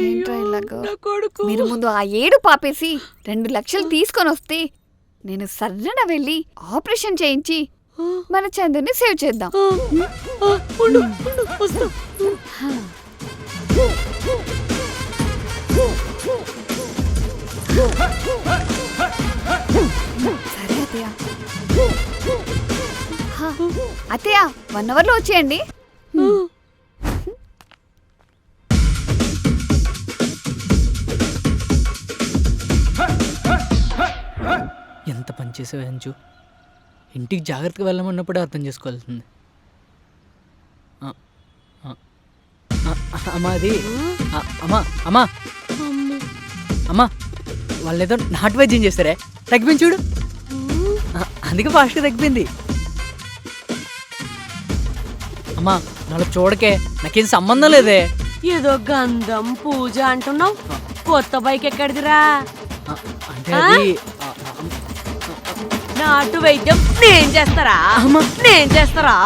ఏంట్రా ఇలాగో. మీరు ముందు ఆ ఏడు పాపేసి 2 లక్షలు తీసుకొని వస్తే నేను సర్రన వెళ్ళి ఆపరేషన్ చేయించి మన చందుని సేవ్ చేద్దాం. సరే అత్తయ్య. అత్తయ్య 1 అవర్లో వచ్చేయండి. ఎంత పని చేసావు అంజు. ఇంటికి జాగ్రత్తగా వెళ్ళమన్నప్పుడే అర్థం చేసుకోవాల్సింది. అమ్మా అది అమ్మా అమ్మా అమ్మా వాళ్ళు ఏదో నాటు వైద్యం చేస్తారే, తగ్గిపోయింది చూడు. అందుకే ఫాస్ట్గా తగ్గిపోయింది. అమ్మా నాలో చూడకే, నాకేం సంబంధం లేదే. ఏదో గంధం పూజ అంటున్నావు, కొత్త బైక్ ఎక్కడిదిరా? అంటే అది నాటు వైద్యం నేను చేస్తారా? నేను చేస్తారా?